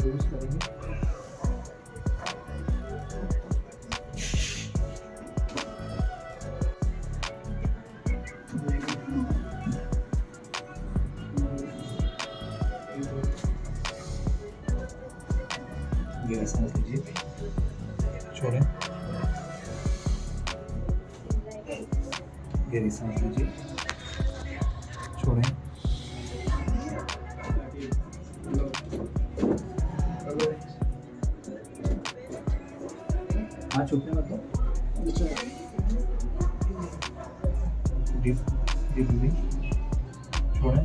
Use करेंगे। ये सांस लीजिए, छोड़ें, गहरी सांस लीजिए, छोड़ें, हाँ छुपने मतलब डीप डीप ब्रीदिंग, छोड़ें,